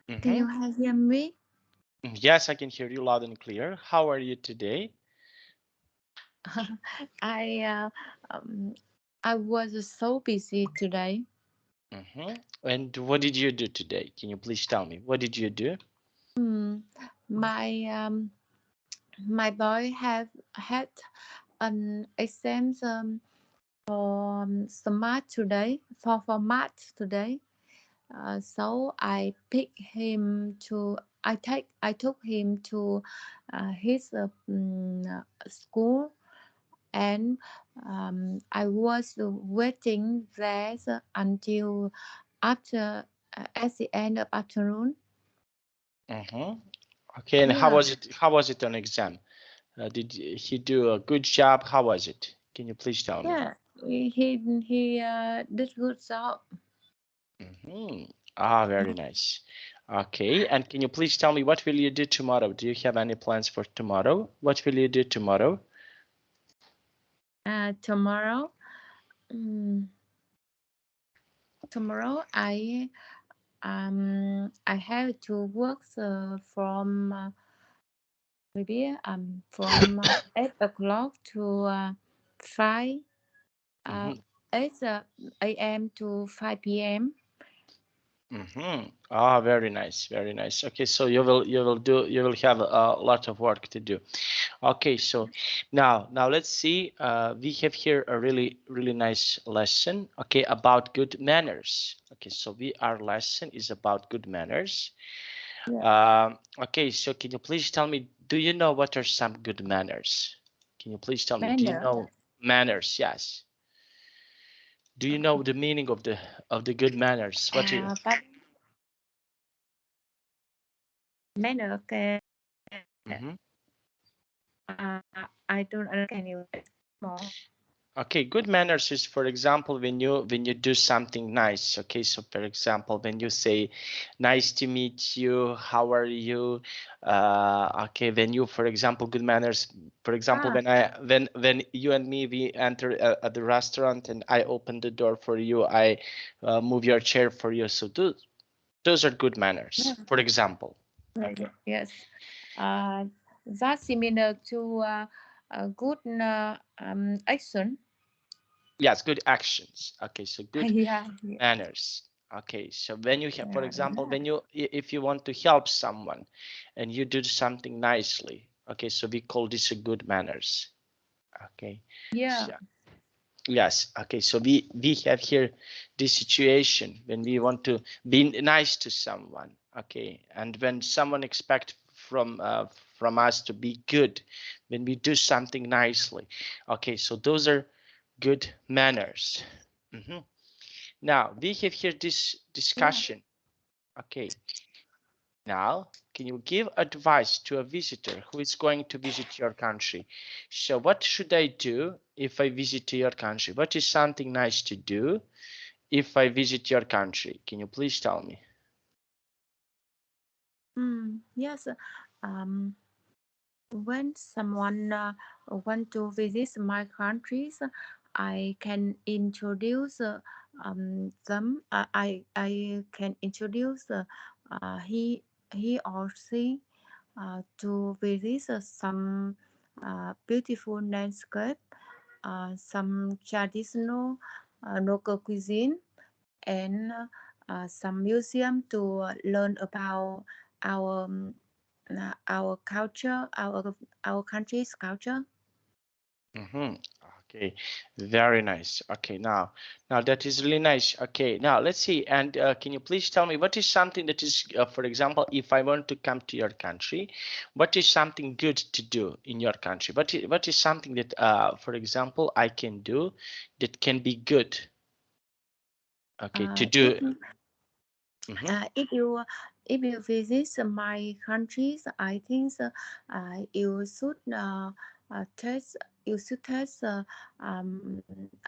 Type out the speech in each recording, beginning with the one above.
Can you hear me? Yes, I can hear you loud and clear. How are you today? I uh, um, I was so busy today. And what did you do today? Can you please tell me? What did you do? Mm, my my boy have had an exam for smart today for math today. So I took him to his school, and I was waiting there until after at the end of afternoon. Mm-hmm. Okay, and how Yeah, was it? How was it on exam? Did he do a good job? How was it? Can you please tell me? yeah, he did good job. Mm-hmm. Ah, very nice. Okay, and can you please tell me what will you do tomorrow? Do you have any plans for tomorrow? What will you do tomorrow? Tomorrow, um, tomorrow I have to work from maybe from 8 o'clock to 5 uh, Mm-hmm. 8 a.m. to 5 p.m. Mm-hmm. Ah, very nice, very nice. Okay, so you will have a lot of work to do. Okay, so now let's see. We have here a really nice lesson. Okay, about good manners. Okay, so our lesson is about good manners. Yeah. Okay, so can you please tell me? Do you know what are some good manners? Can you please tell me? Do you Manner. know manners? Yes. Do you know the meaning of the good manners? What you? But manner. Okay. Mhm. I don't understand you more. Okay, good manners is, for example, when you do something nice. Okay, so for example, when you say, "Nice to meet you. How are you?" Okay, when you, for example, good manners. For example, Ah, when you and me we enter at the restaurant and I open the door for you, I move your chair for you. So those are good manners. yeah, For example. Okay. yes. Uh, that's similar to a good action. Yes, good actions. Okay, so good Yeah, yeah, manners. Okay, so when you have, for yeah, example, if you want to help someone and you do something nicely, okay, so we call this a good manners. Okay, yeah. so yes, okay, so we have here this situation when we want to be nice to someone. Okay, and when someone expect from us to be good, when we do something nicely. Okay, so those are good manners. Mhm. Now we have here this Yeah. discussion. Okay. Now, can you give advice to a visitor who is going to visit your country? So, what should I do if I visit your country? What is something nice to do if I visit your country? Can you please tell me? Yes. Um, when someone want to visit my countries, I can introduce them. I can introduce he or she to visit some beautiful landscape, some traditional local cuisine, and some museum to learn about our our culture, our country's culture. Mm-hmm. Okay, very nice. Okay, now that is really nice. Okay, now let's see. And can you please tell me what is something that is, for example, if I want to come to your country, what is something good to do in your country? What is something that, for example, I can do that can be good? Okay, to If do. Mm-hmm. if you visit my countries, I think you should taste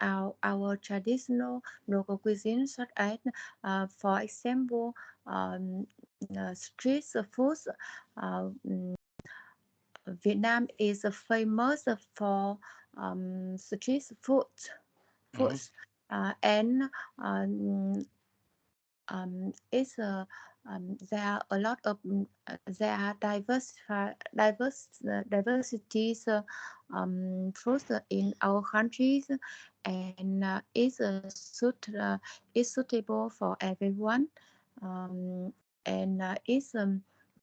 our traditional local cuisine, such as for example, um, street foods. Uh, Vietnam is famous for street Mm-hmm. foods, and it's there are a lot of there are diversities fruits in our countries, and it's suitable for everyone, and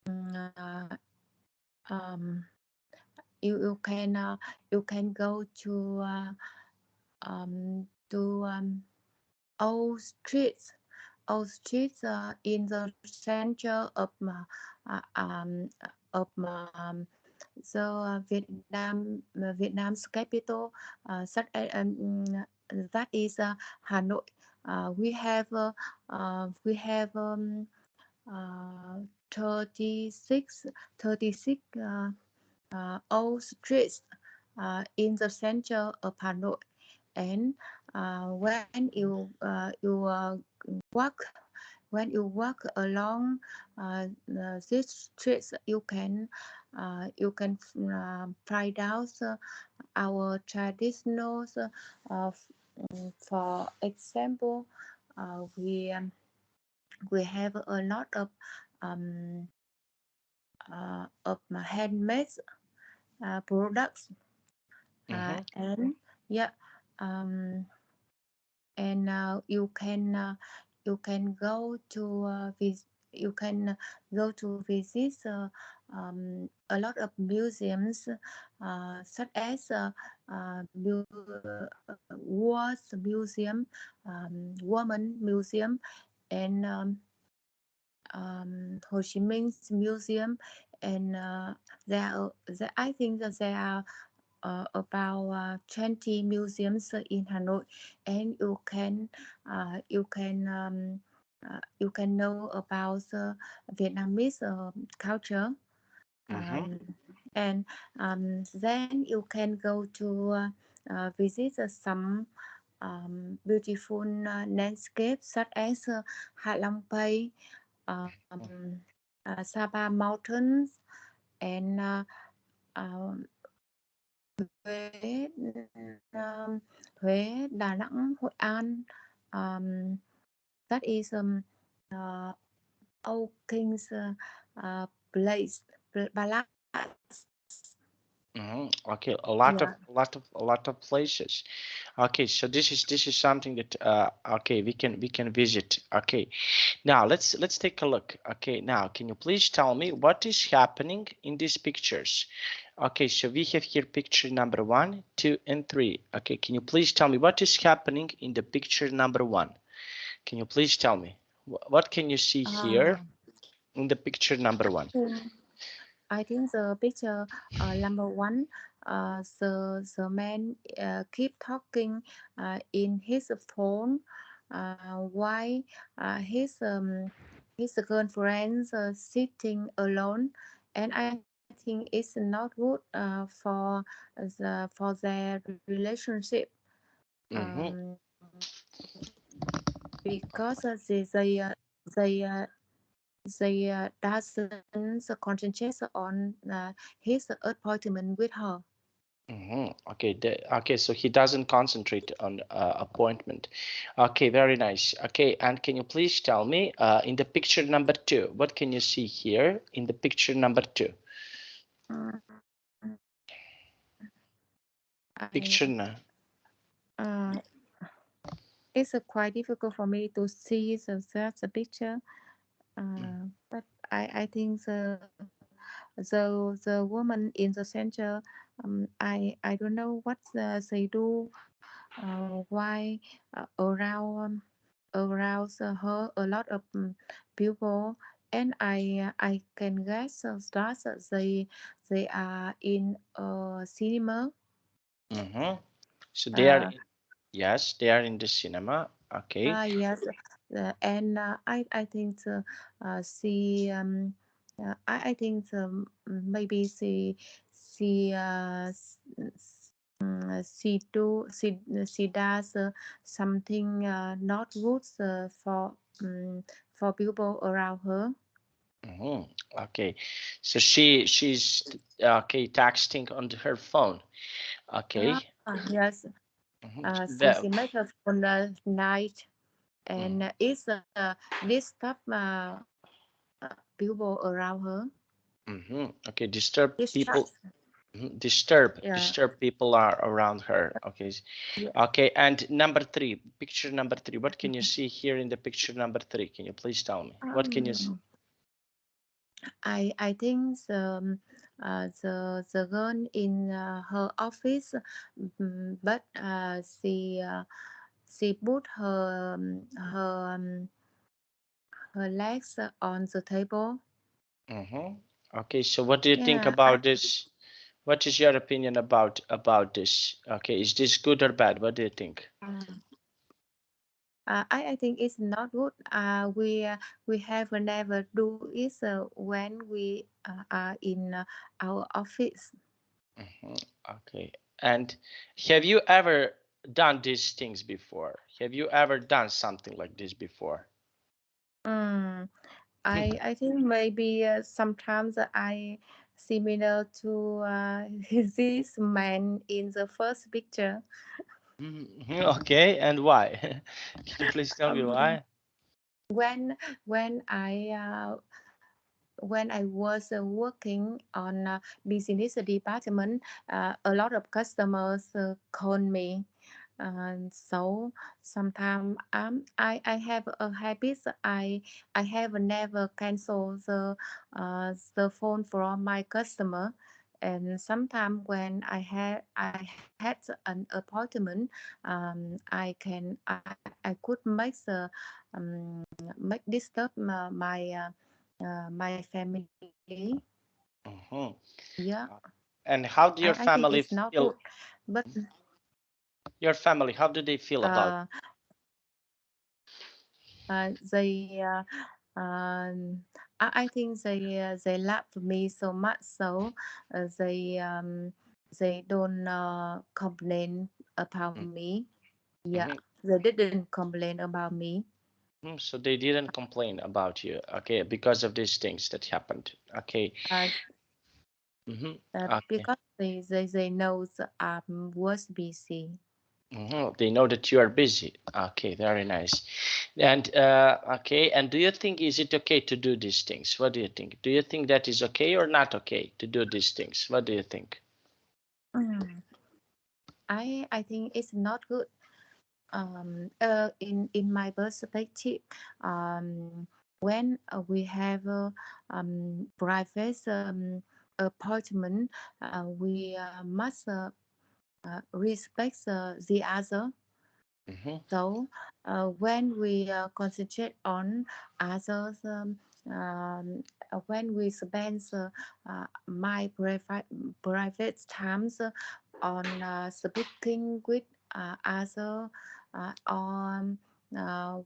mm, uh, um, you can go to old streets in the center of Vietnam's capital, that is Hanoi. We have uh, 36 36 old streets in the center of Hanoi, and walk when you walk along these streets, you can find out our traditional. For example, uh, we um, we have a lot um, of handmade products, Mm-hmm. and yeah, um, and you can go to you can go to visit a lot of museums, such as Wars Museum, Woman Museum, and Ho Chi Minh's Museum, and I think that there are about 20 museums in Hanoi, and you can know about the Vietnamese culture, Mm-hmm. um, and then you can go to visit some beautiful landscapes such as Hạ Long Bay, Sapa Mountains, and Huế, Huế, Đà Nẵng, Hội An. Um, that is uh, Old King's place, palace. Mm-hmm. Okay, Yeah. a lot of places. Okay, so this is something that okay, we can visit. Okay, now let's take a look. Okay, now can you please tell me what is happening in these pictures? Okay, so we have here picture number 1, 2, and 3. Okay, can you please tell me what is happening in the picture number 1? Can you please tell me what can you see here Uh, in the picture number 1? I think the picture number one, the man keep talking in his phone while his girlfriend sitting alone, and I think it's not good for their relationship. Mm-hmm. Because they doesn't concentrate on his appointment with her. Okay, okay, so he doesn't concentrate on appointment. Okay, very nice. Okay, and can you please tell me in the picture number 2, what can you see here in the picture number 2? Mm, Picture I now. uh, it's quite difficult for me to see the picture, but I think the woman in the center, I don't know what they do, why around her a lot of people, and I can guess that they are in a cinema. Mm-hmm. So they are Uh, in, yes, they are in the cinema. Okay. yes, and I think she I think maybe she does something not good for people around her. Mm-hmm. Okay. So she's okay texting on her phone. Ah, Okay. yes. Mm-hmm. She make a phone night, and it's this stuff. people around her. Okay, disturb people. Distract. Yeah. Disturb people are around her. Okay. Yeah. Okay, and number three, picture number three. What can you see here in the picture number three? Can you please tell me? What can you see? Um, I think the girl in her office, but she put her legs on the table. Okay, so what do you think Yeah, about this? What is your opinion about this? Okay, is this good or bad? What do you think? I think it's not good. We have never do it when we are in our office. Okay, and have you ever done these things before? Have you ever done something like this before? Mm, I think maybe sometimes I similar to this man in the first picture. Okay, and why? Can you please tell me Um, why? when when I when I was working on business department, a lot of customers call me. So sometimes I have a habit. I have never cancelled the phone from my customer. And sometimes when I had an appointment, I could make the make disturb my family. Mhm. Yeah, And how do your I think family it's not good, feel? but Your family, how do they feel about? uh, they I think they love me so much, so uh, they um, they don't complain about me. Yeah, Mhm. they didn't complain about me. So they didn't complain about you, okay, because of these things that happened. Okay. Uh, Okay. because they know I was busy. They know that you are busy. Okay, very nice. And okay, and do you think is it okay to do these things? What do you think? Do you think that is okay or not okay to do these things? What do you think? Mm. I think it's not good. In my perspective, um, when we have private appointment, we must respect the other. Mm-hmm. So when we concentrate on others, when we spend my private times on speaking with other on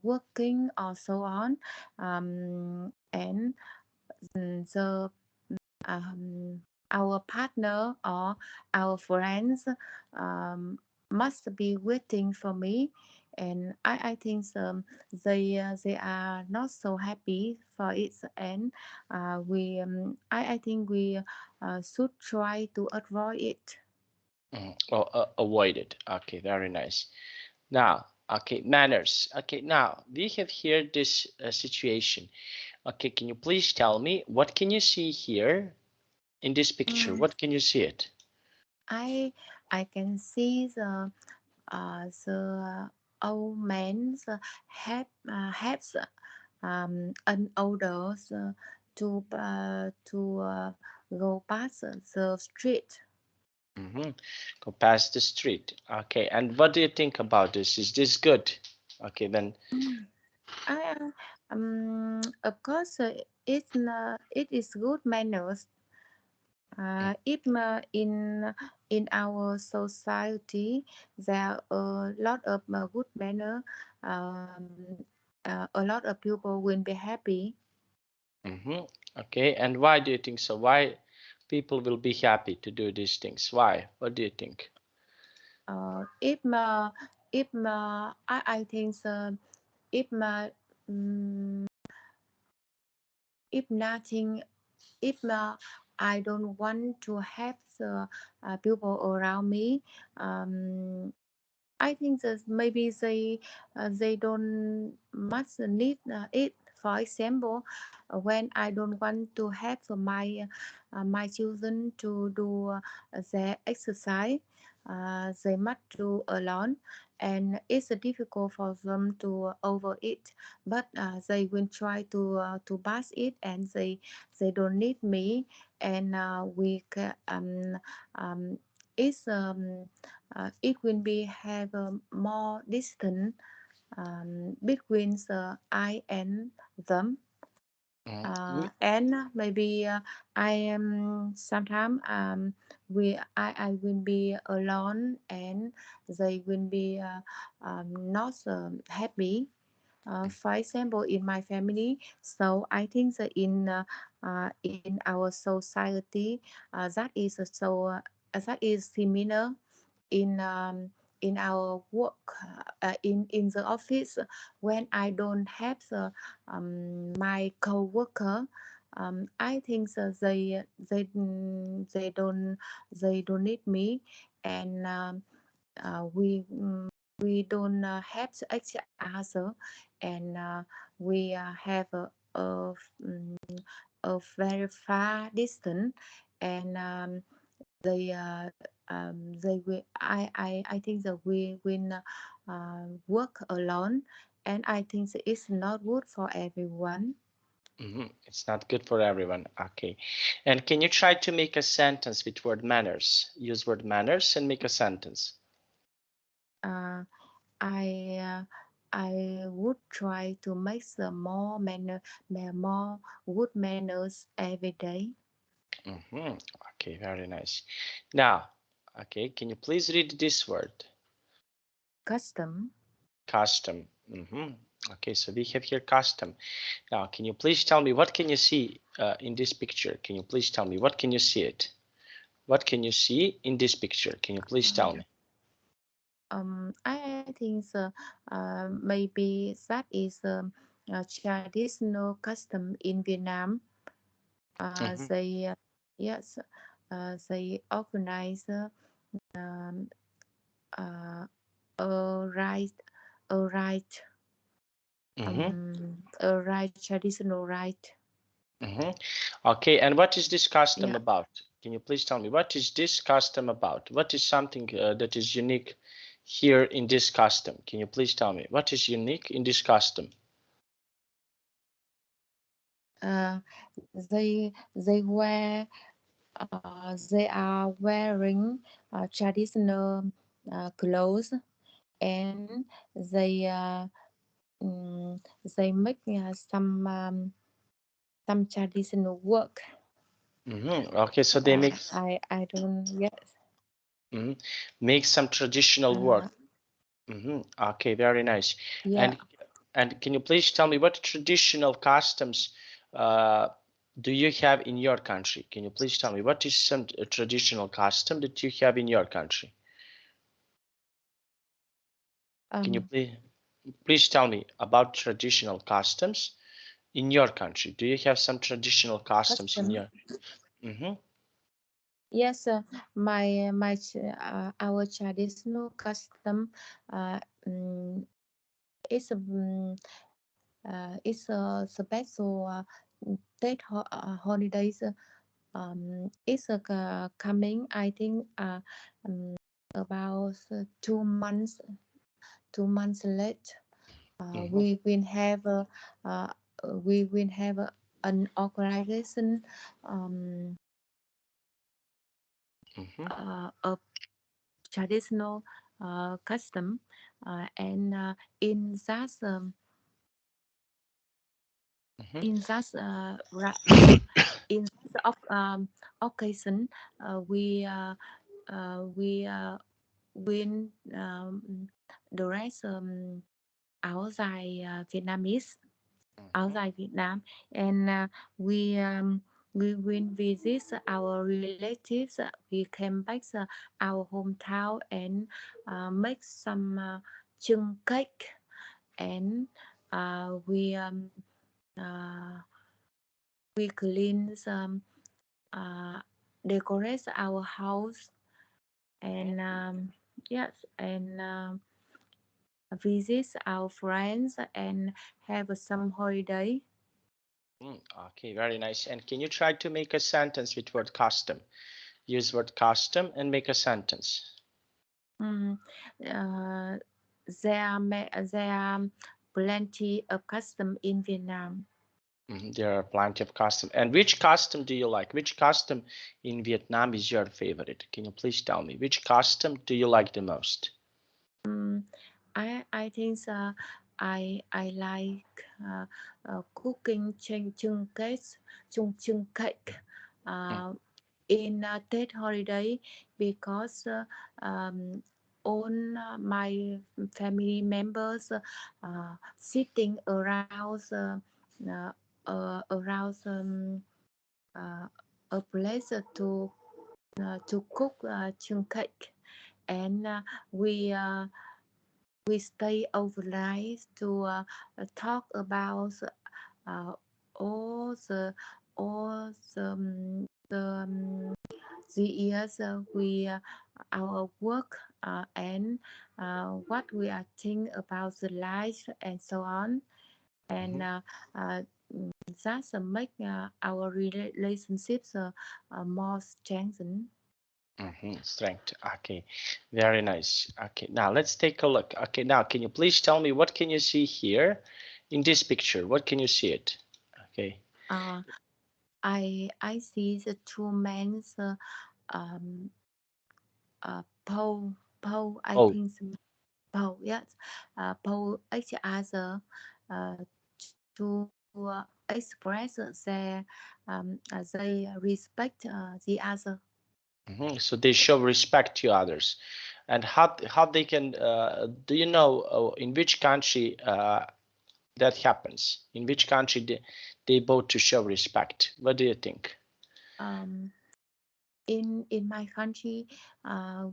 working or so on, and the our partner or our friends um, must be waiting for me, and I think they are not so happy for it, and I think we should try to avoid it. Well, avoid it. Okay, very nice. Now, okay, manners. Okay, now we have here this situation. Okay, can you please tell me what can you see here in this picture? Mm, What can you see it? I I can see the old man has an orders to go past the street. Mm-hmm. Go past the street. Okay, and what do you think about this? Is this good? Okay, then. Mm. Of course, it is good manners. If in our society there are a lot of good manner, a lot of people will be happy. Mm-hmm. Okay, and why do you think so? Why people will be happy to do these things? Why? What do you think? If I think if um, if nothing if I don't want to have the people around me, I think that maybe they don't much need it. For example, when I don't want to have my children to do their exercise, they must do alone, and it's difficult for them to overeat. But they will try to pass it, and they don't need me, and um, it's it will be have more distance between I and them. And maybe I am sometimes I will be alone, and they will be not happy. For example, in my family, so I think that in our society, that is similar in our work, in the office. When I don't have my co-worker, I think that they don't need me, and we don't have each other, and we have a, mm, a very far distance, and they will I think that we will work alone, and I think that it's not good for everyone. It's not good for everyone. Okay. And can you try to make a sentence with word manners? Use word manners and make a sentence. uh, I uh, I would try to make the more good manners every day. Okay, very nice. Now, okay, can you please read this word? Custom. Custom. Okay, so we have here custom. Now, can you please tell me what can you see in this picture? Can you please tell me what can you see it? What can you see in this picture? Can you please tell me? I think maybe that is a traditional custom in Vietnam. Mm-hmm, They yes, they organize um, uh, a right a right mm-hmm, a right traditional right. mm-hmm. Okay, and what is this custom Yeah. about? Can you please tell me what is this custom about? What is something that is unique here in this custom? Can you please tell me what is unique in this custom? Uh, they wear they are wearing traditional clothes, and mm, they make some traditional work. Okay, so they make I don't yes. mhm, make some traditional work. Uh, Okay, very nice. yeah. And and can you please tell me what traditional customs uh, do you have in your country? Can you please tell me what is some traditional custom that you have in your country? Can you um please tell me about traditional customs in your country? Do you have some traditional customs in Custom. your? Mm-hmm, Yes, our traditional custom uh, um, is it's a special holidays. It's coming. I think about 2 months. 2 months late. mm-hmm, Uh, we will have an organization um, mm-hmm, a traditional custom, and in that mm-hmm, in that in that occasion, we win dress áo dài Vietnamese, áo mm-hmm, dài Việt Nam, and we will visit our relatives. We came back our hometown, and make some chung cake, and uh, we clean some uh, decorate our house, mm-hmm. and yes, and visit our friends and have some holiday. Okay, very nice. And can you try to make a sentence with word custom? Use word custom and make a sentence. Mm, uh, there are plenty of custom in Vietnam. There are plenty of custom. And which custom do you like? Which custom in Vietnam is your favorite? Can you please tell me which custom do you like the most? Mm, I think I like cooking chung cake chung cake Mm, uh, in Tết holiday because all my family members sitting uh, around uh, a place to cook chung cake, and we stay overnight to talk about uh, all the all the years we our work and what we are think about the life and so on, and mhm, uh, that's make our relationships more strengthened. Strength. Okay, very nice. Okay, now let's take a look. Okay, now can you please tell me what can you see here in this picture? What can you see it? Okay. Uh, I see the two men um, Paul, I Oh, think so. Paul, yes, Paul each other to express they respect the other. so they show respect to others. And how they can, do you know in which country that happens? In which country they both to show respect? What do you think? Um, in my country,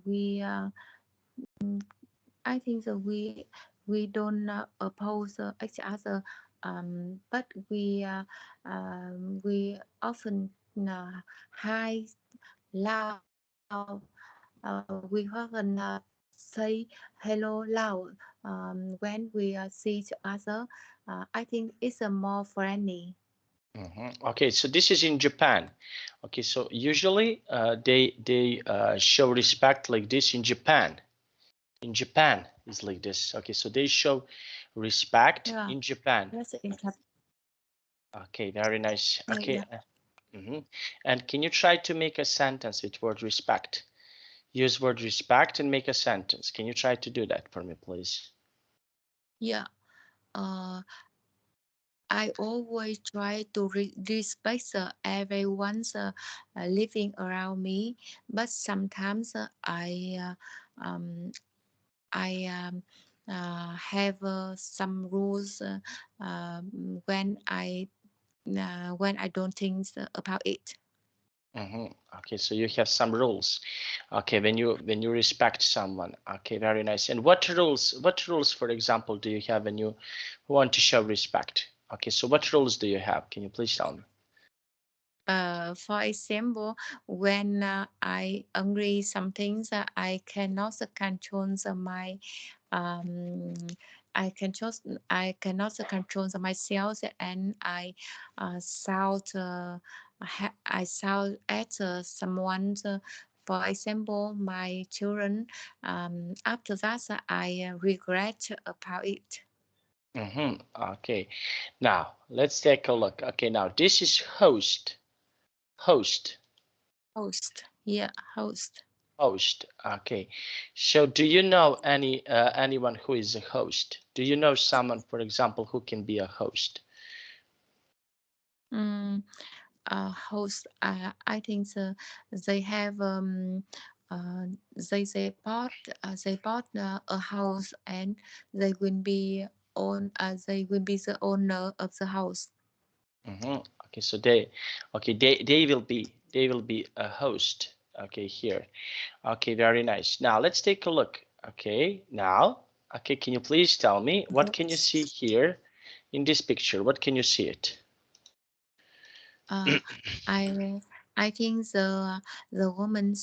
we I think that we don't oppose each other, but we often high loud. We often say hello loud when we see each other. I think it's a more friendly. Okay, so this is in Japan. Okay, so usually they show respect like this in Japan. In Japan is like this. Okay, so they show respect Yeah, in Japan. that's interesting. Okay, very nice. Yeah, Okay, yeah. and can you try to make a sentence with word respect? Use word respect and make a sentence. Can you try to do that for me, please? Yeah. Uh, I always try to respect everyone's living around me, but sometimes um, I have some rules when I don't think about it. Okay, so you have some rules. Okay, when you respect someone. Okay, very nice. And what rules? What rules, for example, do you have when you want to show respect? Okay, so what rules do you have? Can you please tell me? For example, when I agree some things, I cannot control my um, I cannot control myself, and I I shout at someone. For example, my children. After that, I regret about it. Okay, now let's take a look. Okay, now this is host. Host. Host, yeah, host. Host. Okay. So do you know anyone who is a host? Do you know someone, for example, who can be a host? Mm, host. I think they have uh, they bought a house, and they will be they will be the owner of the house. Okay, so they will be a host. Okay, here. Okay, very nice. Now let's take a look. Okay, now, okay, can you please tell me what can you see here in this picture? What can you see it? Uh, I I think the woman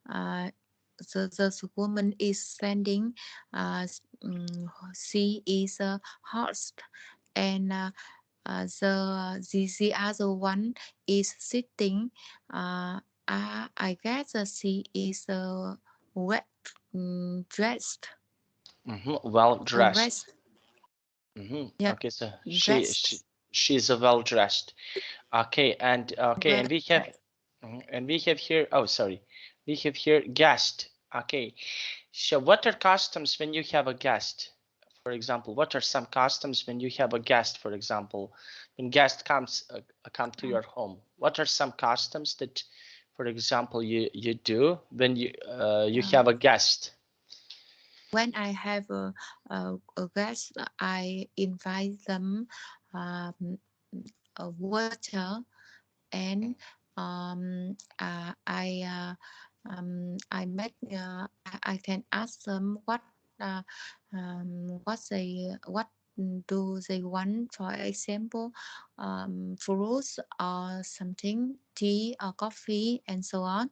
uh, the woman is standing. She is a host, and the other one is sitting. I guess she is wet, dressed Well or dressed. rest. Yeah, Okay, so dressed. she's a well dressed. Okay, Well and we have dressed. here. Oh, sorry, we have here guest. Okay, so what are customs when you have a guest? For example, what are some customs when you have a guest? For example, when guest come to Uh, your home, what are some customs that, for example, you do when you uh, have a guest? when I have a guest, I invite them a water, and I make I can ask them what do they want. For example, fruits or something, tea or coffee, and so on.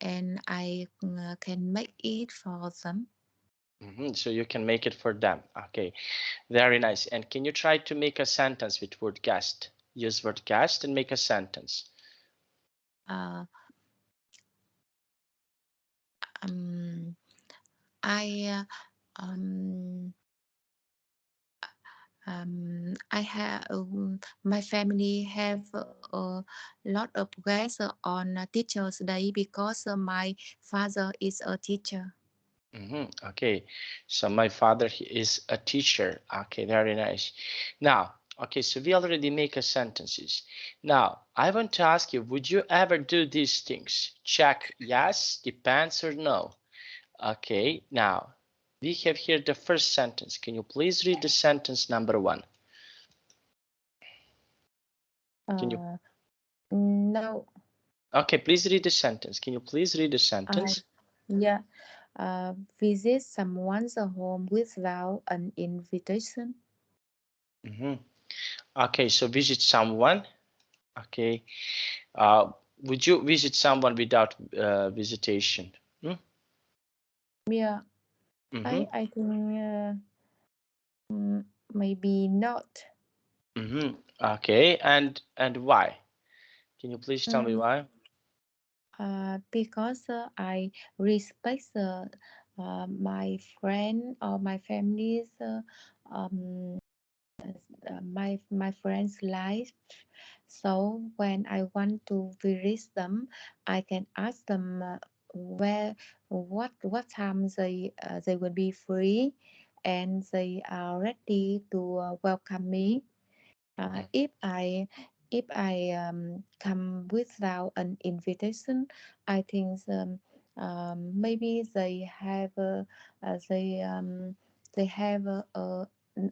And I can make it for them. So you can make it for them. Okay, very nice. And can you try to make a sentence with word guest? Use word guest and make a sentence. Uh, um, I um, I have my family have a lot of guests on Teachers' Day because my father is a teacher. Okay, so my father he is a teacher. Okay, very nice. Now, okay, so we already make a sentences. Now, I want to ask you, would you ever do these things? Check yes, depends, or no. Okay, now we have here the first sentence. Can you please read the sentence number one? Can you? Uh, no, Okay, please read the sentence. Can you please read the I sentence? yeah visit someone's home without an invitation. hmm Okay, so visit someone. Okay, uh, would you visit someone without visitation? Mm? Yeah, Mm-hmm. I think maybe not. Mm-hmm. Okay, and why? Can you please tell me Mm, why? because I respect my friend or my family's um, my friend's life. So when I want to visit them, I can ask them where what time they will be free, and they are ready to welcome me. Uh, Mm, if I come without an invitation, I think maybe they have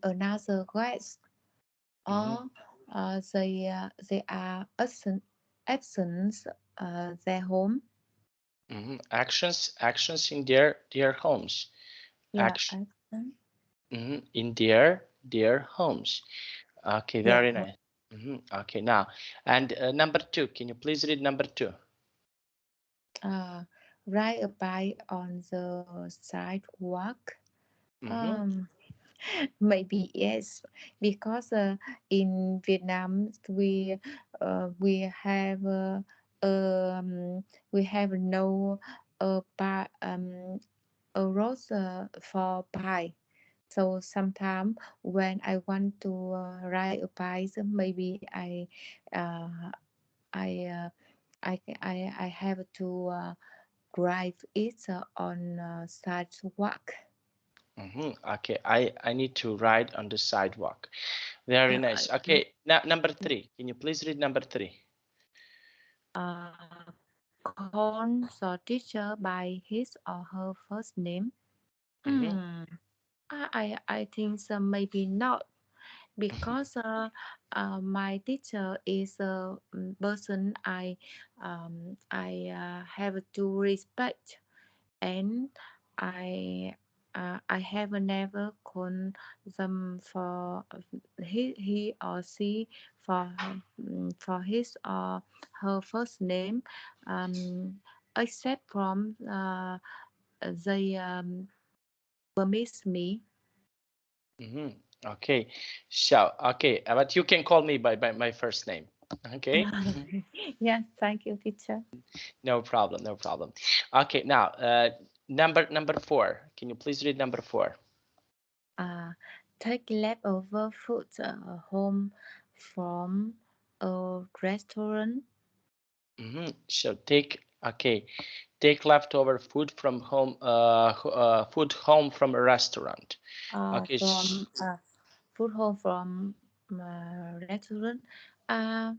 another guest, Mm-hmm. or they are absent their home. Mm-hmm. Actions in their homes. Yeah, Action absent. in their homes. Okay, Yeah. very nice. Okay, now and number two. Can you please read number two? Uh, Ride a bike on the sidewalk. Mm-hmm. Um, Maybe yes, because in Vietnam we have we have no a road for bike. So sometimes when I want to ride a bike, maybe uh, I I have to drive it on sidewalk. Okay, I need to ride on the sidewalk. Very Yeah, nice. Okay, now number three. Can you please read number three? call the teacher by his or her first name. Mm-hmm. Hmm. I think so, maybe not, because my teacher is a person I have to respect, and I have never called them for he or she for his or her first name, except from they permit me. Mm-hmm. Okay, so okay, but you can call me by my first name. Okay, Yes, thank you, teacher. no problem, no problem. Okay, now number four. Can you please read number four? Uh, Take leftover food home from a restaurant. So take leftover food from home, food home from a restaurant. Okay, From food home from restaurant. Uh,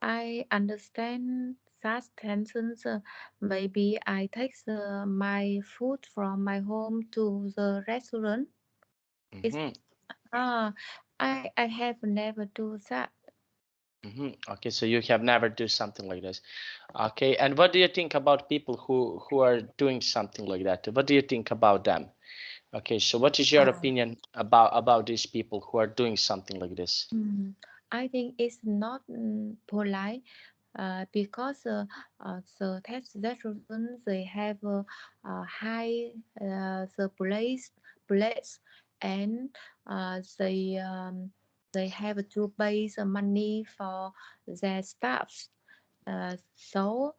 I understand such tensions. Maybe I take my food from my home to the restaurant. It's mm-hmm, I have never do that. okay, so you have never do something like this. Okay, and what do you think about people who are doing something like that? What do you think about them? Okay, so what is your Uh, opinion about these people who are doing something like this? I think it's not polite because the test restaurant they have high place and they have to pay the money for their staffs. So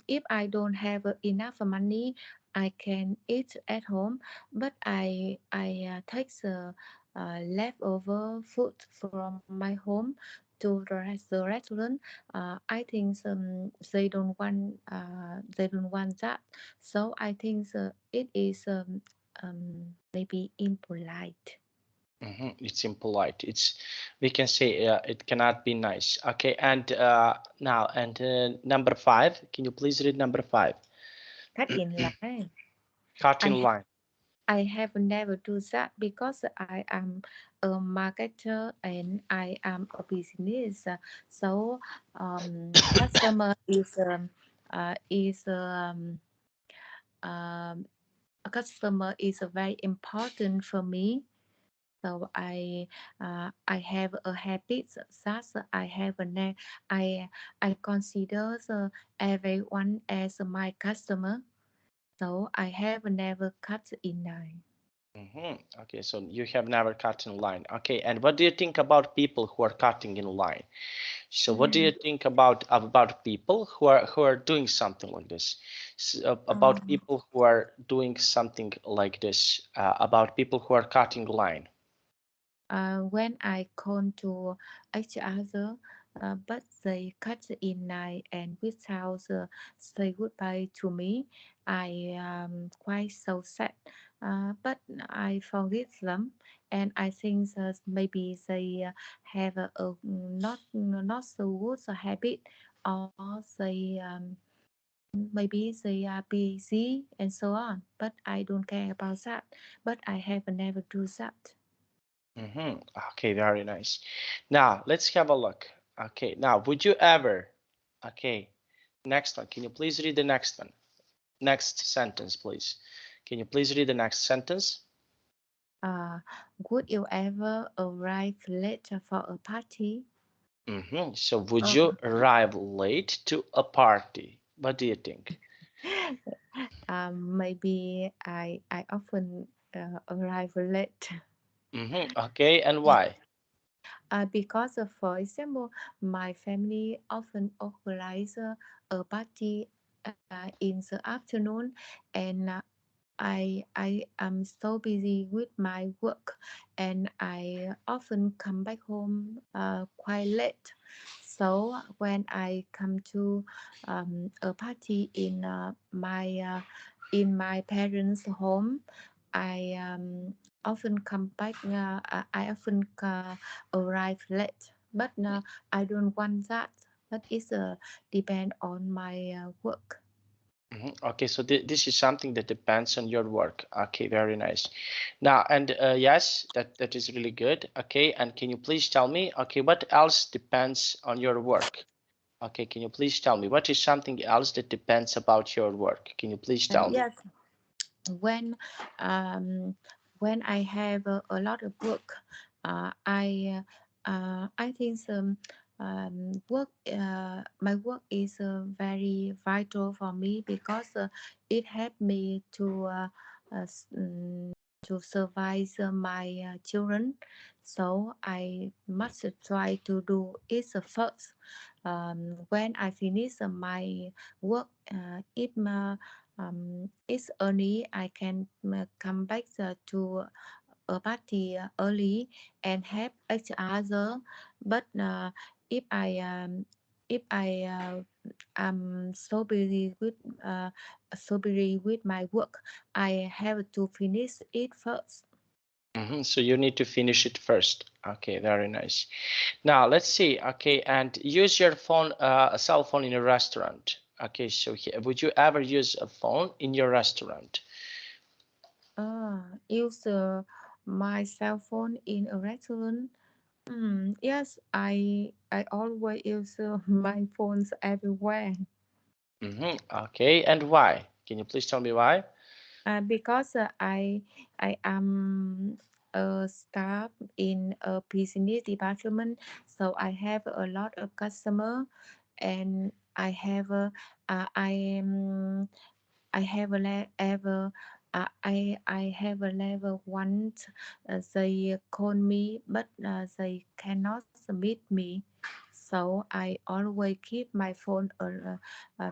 if I don't have enough money, I can eat at home, but I take the leftover food from my home to the restaurant. I think they don't want that. So I think it is maybe impolite. It's impolite. It's we can say it cannot be nice. Okay, and now and number five. Can you please read number five? Cut in line. Cut in I line. I have never do that because I am a marketer and I am a business. So customer um, a customer is very important for me. So I have a habit that I consider everyone as my customer. So I have never cut in line. Okay, so you have never cut in line. Okay, and what do you think about people who are cutting in line? So what do you think about people who are doing something like this? About Um, people who are doing something like this, about people who are cutting line. when I call to each other, but they cut in line and without say goodbye to me, I am quite so sad. But I forgive them, and I think that maybe they have not so good a habit, or maybe they are busy and so on. But I don't care about that. But I have never do that. Okay, very nice. Now let's have a look. Okay, now would you ever? Okay, next one. Can you please read the next one? Next sentence, please. Can you please read the next sentence? Uh, would you ever arrive late for a party? So would Oh, you arrive late to a party? What do you think? maybe I often arrive late. Okay, and why? Because, for example, my family often organize a party in the afternoon, and I am so busy with my work, and I often come back home quite late. So when I come to a party in my parents' home, I often come back. I often arrive late, but I don't want that. But it's depend on my work. Okay, so this is something that depends on your work. Okay, very nice. Now, and yes, that is really good. Okay, and can you please tell me, okay, what else depends on your work? Okay, can you please tell me what is something else that depends about your work? Can you please tell me? Yes, when um, when I have a lot of work, I think my work is very vital for me because it helped me to to survive my children. So I must try to do it first. When I finish my work, if it's early, I can come back to a party early and help each other. But if I if I am uh, so busy with my work, I have to finish it first. So you need to finish it first. Okay, very nice. Now let's see. Okay, and use your phone, a cell phone in a restaurant. Okay, so here, would you ever use a phone in your restaurant? Use my cell phone in a restaurant. Yes, I always use my phones everywhere. Okay, and why? Can you please tell me why? Because I am a staff in a business department, so I have a lot of customer, and I am I have a ever I have a level once they call me, but they cannot meet me. So I always keep my phone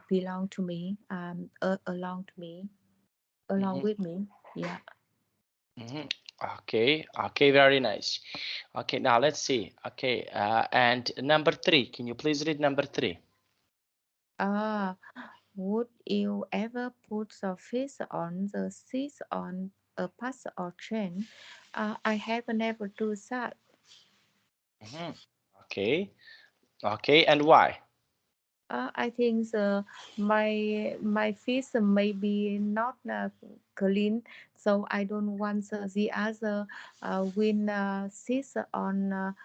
belong to me, along to me, along hmm with me. Yeah. hmm Okay, okay, very nice. Okay, now let's see. Okay, and number three, can you please read number three? Ah, would you ever put the fish on the seat on a bus or train? I have never do that. hmm Okay, okay, and why? I think my fish may be not clean, so I don't want the other when sits on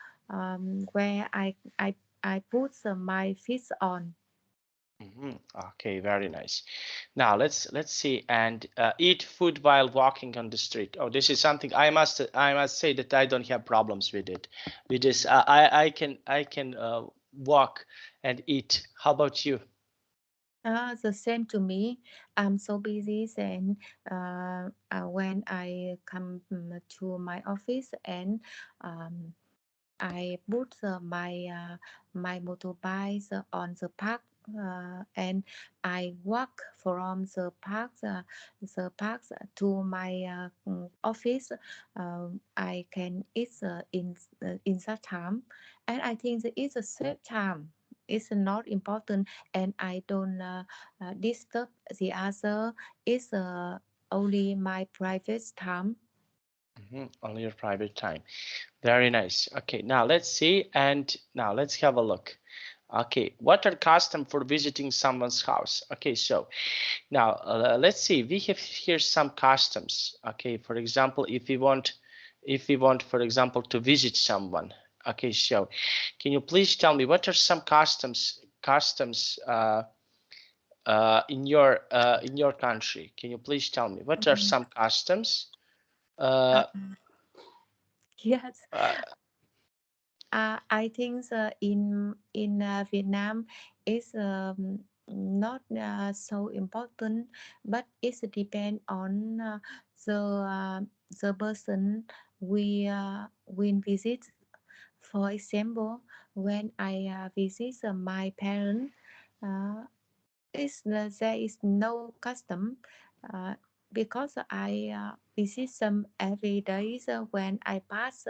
where I put my fish on. Okay, very nice. Now let's see and eat food while walking on the street. Oh, this is something I must say that I don't have problems with it. With this, I can walk and eat. How about you? The same to me. I'm so busy, and when I come to my office and um, I put my motorbike on the park, and I walk from the park to my office. I can eat in that time, and I think that it's a safe time. It's not important, and I don't disturb the other. It's only my private time. Only your private time. Very nice. Okay, now let's see and now let's have a look. Okay, what are custom for visiting someone's house? Okay, so now let's see. We have here some customs. Okay, for example, if we want, for example, to visit someone. Okay, so can you please tell me what are some customs in your country? Can you please tell me what are Mhm. some customs? Uh, Uh, yes. uh, I think in Vietnam is not so important, but it depends on the person we visit. For example, when I visit my parents, uh, there is no custom uh, because I visit them every day. So when I pass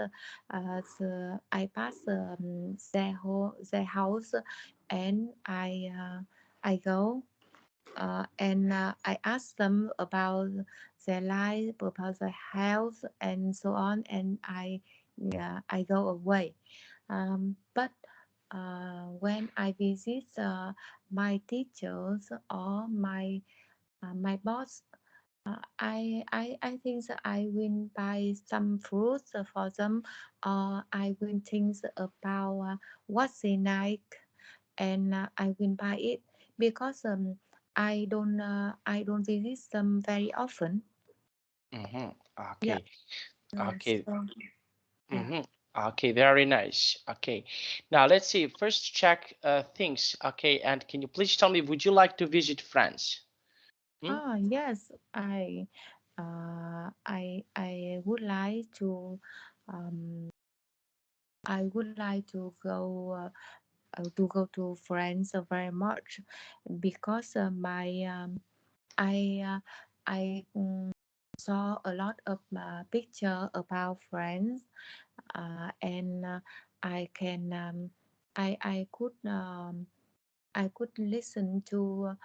their house, and I go and I ask them about their life, about their health, and so on, and I go away. But when I visit my teachers or my boss, I think that I will buy some fruits for them, or I will think about what they like, and I will buy it because I don't visit them very often. mhm. Yeah. Okay, okay. So yeah. Mm-hmm. Okay, very nice. Okay, now let's see. First, check things. Okay, and can you please tell me, would you like to visit France? Hmm? Yes, I would like to um, I would like to go to France very much because my I saw a lot of picture about France, and I can I could listen to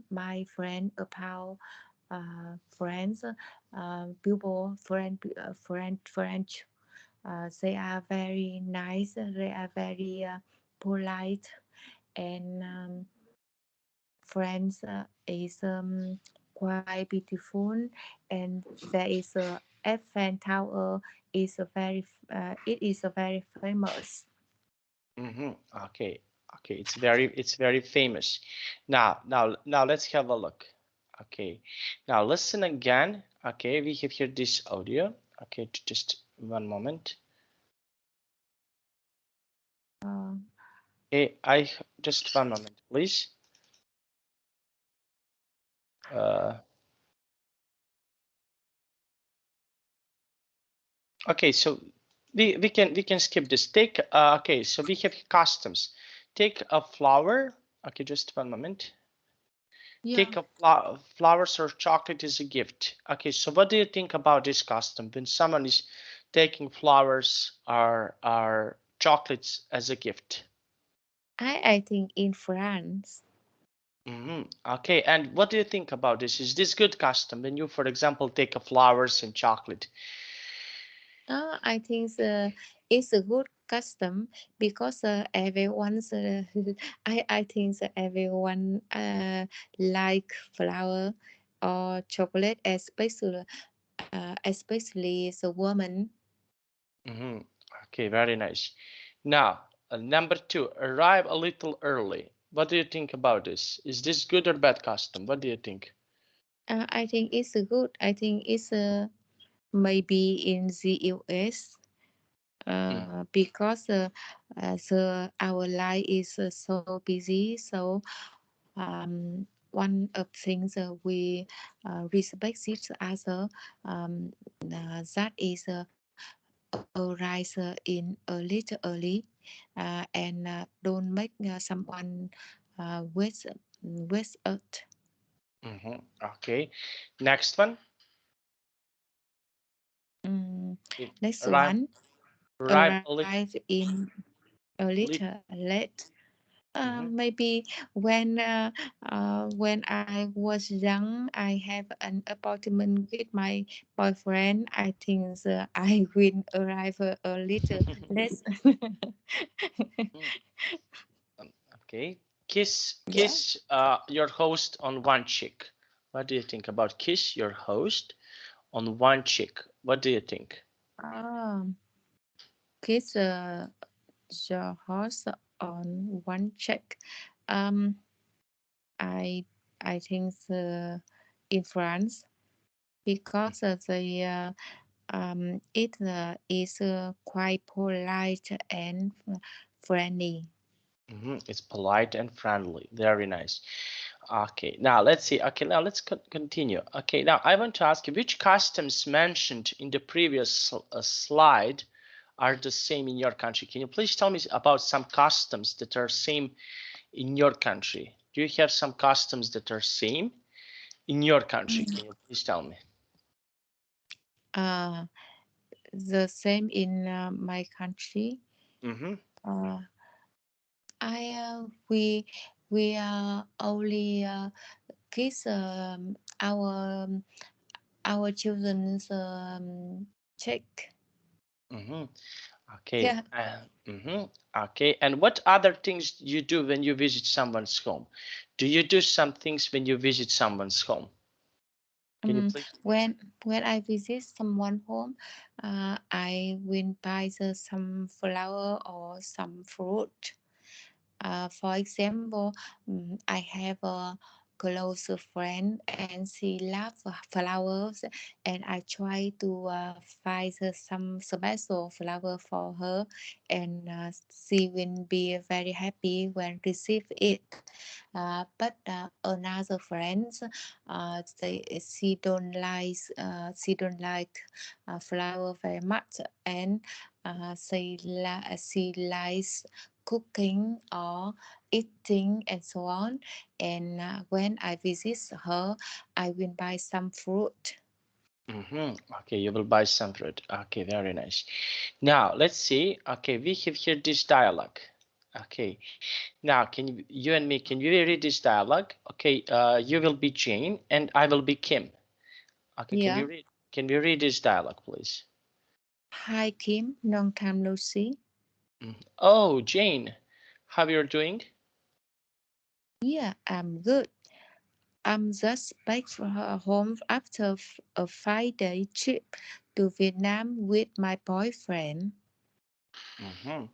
my friend about French people, French. They are very nice. They are very polite, and France is quite beautiful. And there is a Eiffel Tower. Is a very it is a very famous. Mm-hmm. Okay. Okay. It's very famous. Now let's have a look. Okay. Now listen again. Okay. We have here this audio. Okay. Just one moment. Uh, Okay. Just one moment, please. Uh, okay. So we can skip this. Take okay. So we have customs. Take a flower. Okay. Just one moment. yeah. Take a flowers or chocolate as a gift. Okay, so what do you think about this custom when someone is taking flowers or chocolates as a gift? I think in France. Okay, and what do you think about this? Is this good custom when you, for example, take a flowers and chocolate? I think it's a good custom because everyone's I think that everyone like flower or chocolate, especially the woman. hmm Okay, very nice. Now, number two, arrive a little early. What do you think about this? Is this good or bad custom? What do you think? I think it's a good. I think it's maybe in the US because our life is so busy. So one of things we respect each other, that is arise in a little early, and don't make someone waste it. Okay, next one. Mm, Okay. next Arrive, one, arrive a little, arrive in a lit. little late. Mhm. Maybe when I was young, I have an appointment with my boyfriend. I think I will arrive a little late. Okay. Kiss, Yeah. kiss your host on one cheek. What do you think about kiss your host on one cheek? What do you think? Um, kiss your horse on one cheek. Um, I I think in France because it is quite polite and friendly. It's polite and friendly. Very nice. Okay, now let's see. Okay, now let's continue. Okay, now I want to ask you which customs mentioned in the previous slide are the same in your country. Can you please tell me about some customs that are same in your country? Do you have some customs that are same in your country? Can you please tell me? Uh, the same in my country. Mm-hmm. Uh, I we only kiss our children's cheek. Mm-hmm. Okay. Yeah. Okay. And what other things you do when you visit someone's home? Do you do some things when you visit someone's home? Can you please? When I visit someone home, I will buy some flower or some fruit. For example, I have a close friend, and she loves flowers, and I try to find some special flower for her, and she will be very happy when receive it. But another friends, she don't like flower very much, and she likes cooking or eating and so on. And when I visit her, I will buy some fruit. Okay, you will buy some fruit. Okay, very nice. Now let's see. Okay, we have here this dialogue. Okay, now can you and me, can you read this dialogue? Okay, you will be Jane and I will be Kim. Okay, Yeah. can we read this dialogue, please? Hi Kim, long time no see. Oh, Jane, how you're doing? Yeah, I'm good. I'm just back from home after a 5 day trip to Vietnam with my boyfriend. Mm-hmm.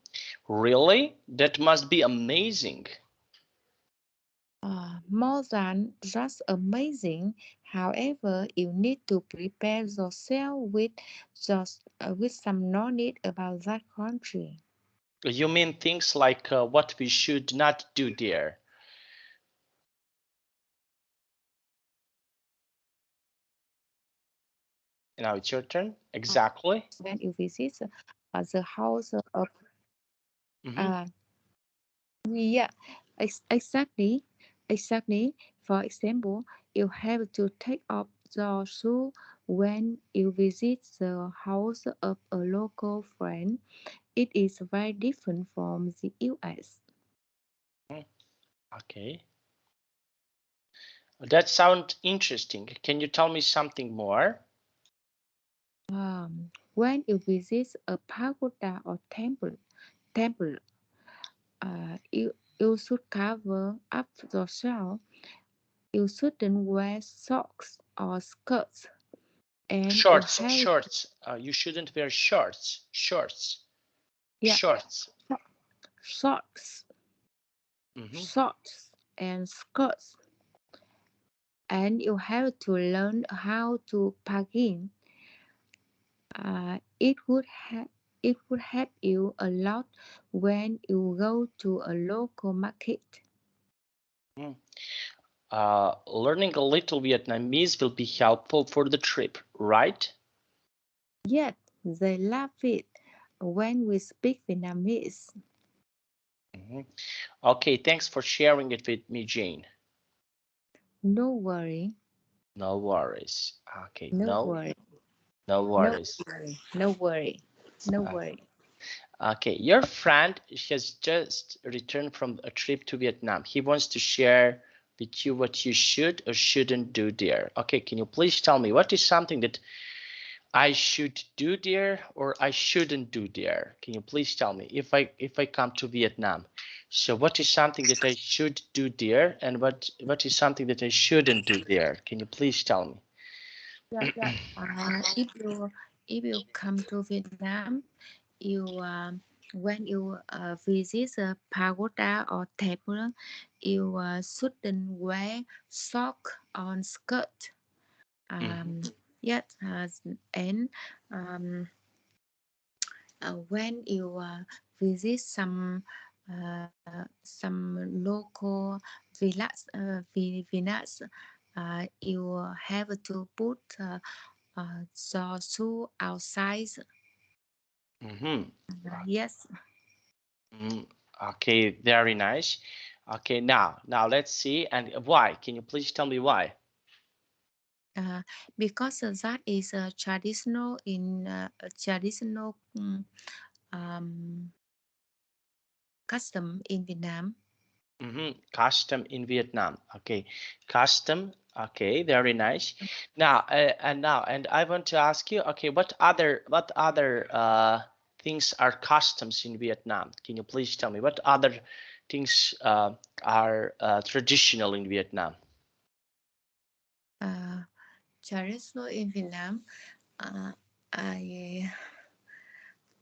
Really? That must be amazing. More than just amazing. However, you need to prepare yourself with some knowledge about that country. You mean things like what we should not do there? Now it's your turn. Exactly. When you visit the house of Mm-hmm. uh, yeah, exactly, exactly. For example, you have to take off your shoe when you visit the house of a local friend. It is very different from the US. Okay. That sounds interesting. Can you tell me something more? When you visit a pagoda or temple, you should cover up yourself. You shouldn't wear socks or skirts, and you Shorts, have shorts. You shouldn't wear shorts. Shorts. yeah Shorts. socks, Mm-hmm. shorts and skirts, and you have to learn how to bargain. It would help you a lot when you go to a local market. Mm. Learning a little Vietnamese will be helpful for the trip, right? Yet they love it when we speak Vietnamese. Mm-hmm. Okay, thanks for sharing it with me, Jane. No worry, No worries. Okay, no no, worry, no no worries. worry, no worry, no Uh, worry. Okay, your friend has just returned from a trip to Vietnam. He wants to share with you what you should or shouldn't do there. Okay, can you please tell me what is something that I should do there or I shouldn't do there? Can you please tell me if I come to Vietnam? So what is something that I should do there and what is something that I shouldn't do there? Can you please tell me? Yeah, yeah. If you come to Vietnam, you when you visit a pagoda or temple, you shouldn't wear sock on skirt. Mhm, Yes, and um, when you visit some local villas, you have to put your shoe outside. mhm. Yes, Mm, okay, very nice. Okay, now let's see. And why? Can you please tell me why? because that is a traditional um, custom in Vietnam. Custom in Vietnam. Okay, custom. Okay, very nice. Now, and I want to ask you. Okay, what other things are customs in Vietnam? Can you please tell me what other things are traditional in Vietnam? Uh, Traditional in Vietnam. Uh, I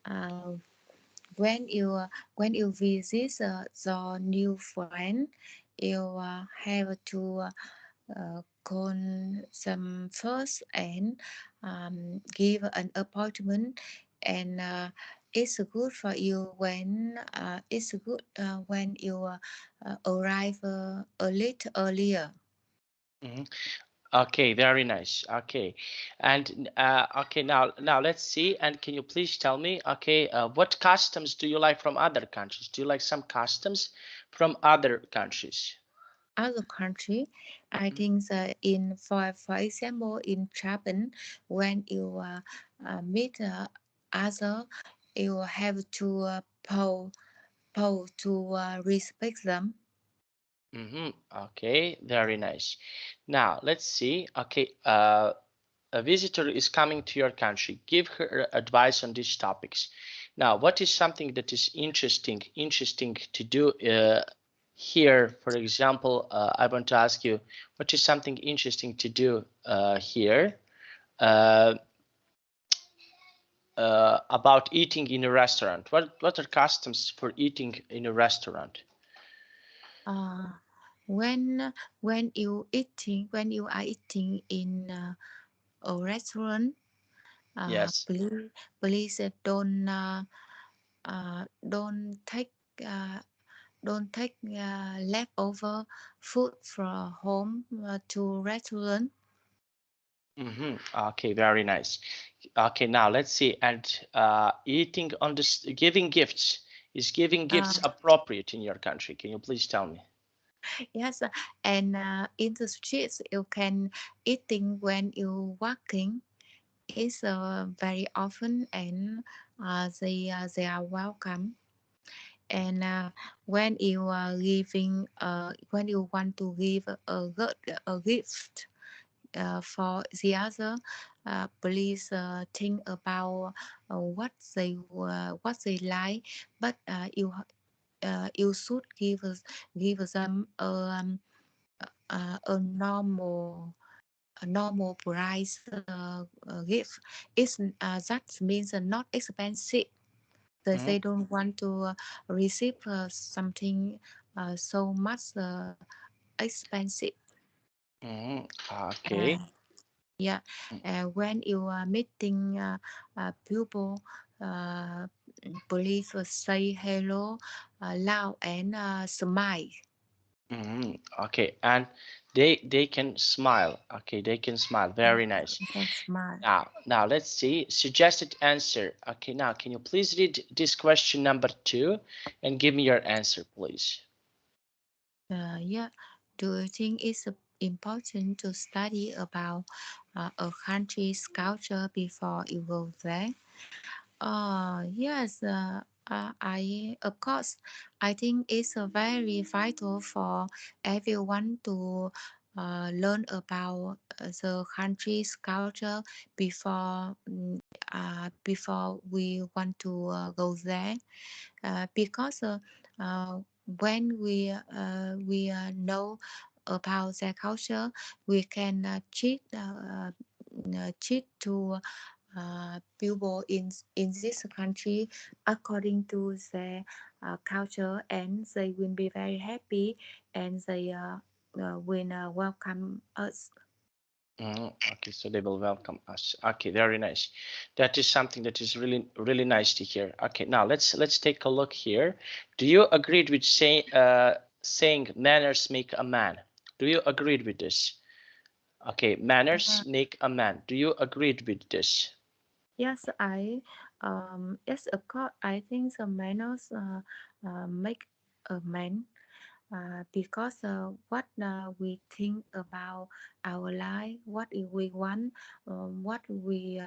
uh, when you when you visit your new friend, you have to call them first and give an appointment, and it's good for you when it's good when you arrive a little earlier. Mhm. Okay, very nice. Okay, and okay, now let's see. And can you please tell me, okay, what customs do you like from other countries? Do you like some customs from other countries? Other country, I think in for example in Japan, when you meet other, you have to bow to respect them. Mm-hmm. Okay, very nice. Now let's see. Okay, a visitor is coming to your country. Give her advice on these topics. Now, what is something that is interesting to do here? For example, I want to ask you, what is something interesting to do here uh, about eating in a restaurant? What are customs for eating in a restaurant? Uh, when when you are eating in a restaurant, Yes. please don't take uh, don't take leftover food from home to restaurant. Mm-hmm. Okay, very nice. Okay, now let's see. And eating on this, giving gifts. Is giving gifts Uh, appropriate in your country? Can you please tell me? yes, and in the streets you can eating when you walking. It's very often, and they are welcome. And when you are giving when you want to give a gift for the other, please think about what they like, but you should give them a normal price gift. It's that means not expensive. They Mm-hmm. don't want to receive something so much expensive. Mm-hmm. Uh, Okay. yeah, when you are meeting people, uh, please say hello loud and smile. Mm-hmm. Okay, and they can smile. Okay, they can smile. Very nice. You can smile. Now let's see. Suggested answer. Okay, now can you please read this question number 2 and give me your answer, please? Yeah. Do you think it's important to study about a country's culture before you go there? Yes, I of course, I think it's very vital for everyone to learn about the country's culture before before we want to go there, because when we know about their culture, we can cheat to people in this country according to their culture, and they will be very happy, and they will welcome us. Okay, so they will welcome us. Okay, very nice. That is something that is really nice to hear. Okay, now let's take a look here. Do you agree with saying manners make a man? Do you agree with this? Okay, manners Uh, make a man. Do you agree with this? yes, yes, of course, I think the manners make a man, because what we think about our life, what we want, what we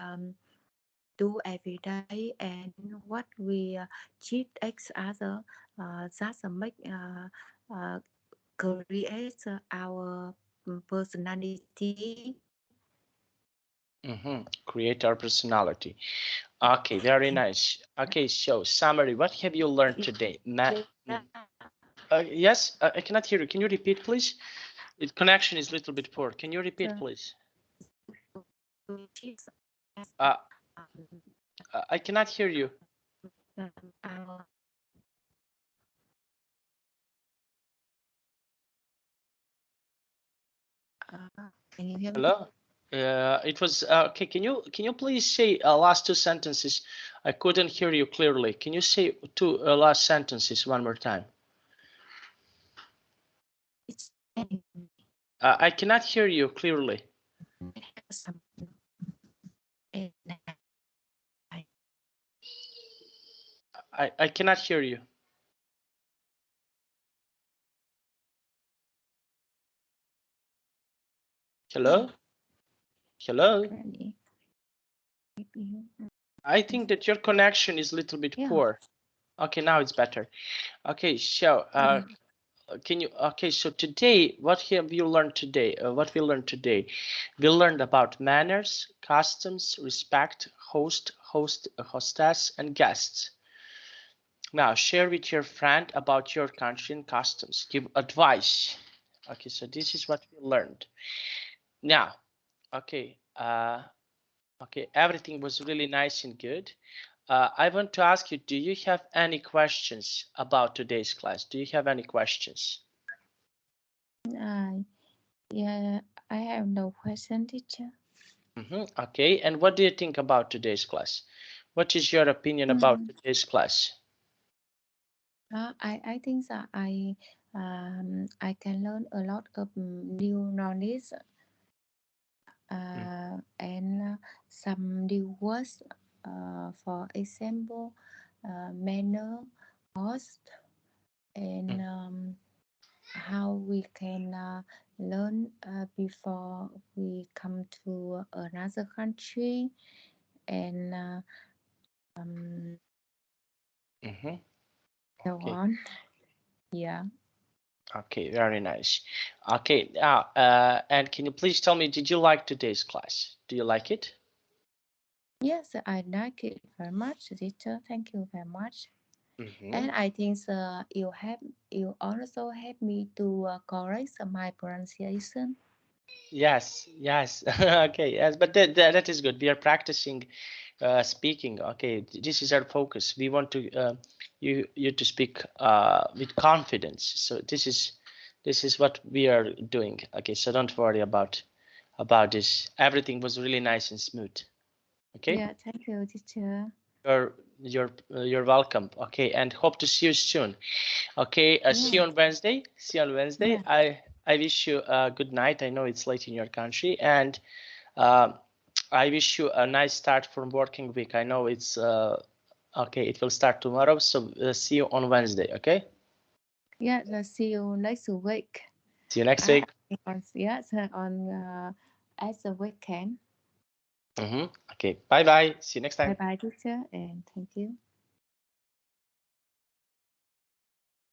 do every day, and what we treat each other, that make create our personality. Create our personality. Okay, very nice. Okay, so summary. What have you learned today? Yes, I cannot hear you. Can you repeat, please? The connection is a little bit poor. Can you repeat, please? Uh, I cannot hear you. Our Can you hear me? Hello. It was okay. Can you please say last two sentences? I couldn't hear you clearly. Can you say two last sentences one more time? It's anyway. I cannot hear you clearly. Some and I I cannot hear you. Hello? Hello? currently maybe I think that your connection is a little bit yeah. poor. Okay, now it's better. Okay, so Uh, can you okay, so today what have you learned today? What we learned today? We learned about manners, customs, respect, hostess, and guests. Now share with your friend about your country and customs. Give advice. Okay, so this is what we learned. Now, okay, okay, everything was really nice and good. I want to ask you, do you have any questions about today's class? Do you have any questions? uh, yeah, I have no question, teacher. Okay, and what do you think about today's class? What is your opinion about Mm. today's class? I think that I can learn a lot of new knowledge and some new words. For example, manner, host, and how we can learn before we come to another country and um, Mm-hmm. so Okay. on. Yeah. Okay, very nice. Okay, now, and can you please tell me, did you like today's class? Do you like it? Yes, I like it very much, teacher. Thank you very much. Mm-hmm. And I think you also help me to correct my pronunciation. Yes, yes. Okay, yes, but that is good. We are practicing speaking. Okay, this is our focus. We want to you to speak with confidence. So this is what we are doing. Okay, so don't worry about this. Everything was really nice and smooth. Okay, Yeah, thank you, teacher. you're welcome. Okay, and hope to see you soon. Okay, see you Yeah, on Wednesday. See you on Wednesday. yeah, I wish you a good night. I know it's late in your country, and uh, I wish you a nice start from working week. I know it's okay. It will start tomorrow, so see you on Wednesday. Okay. yeah. Let's see you next week. See you next week. On yes on as a weekend. Okay. Bye bye. See you next Bye time. bye, teacher, and thank you.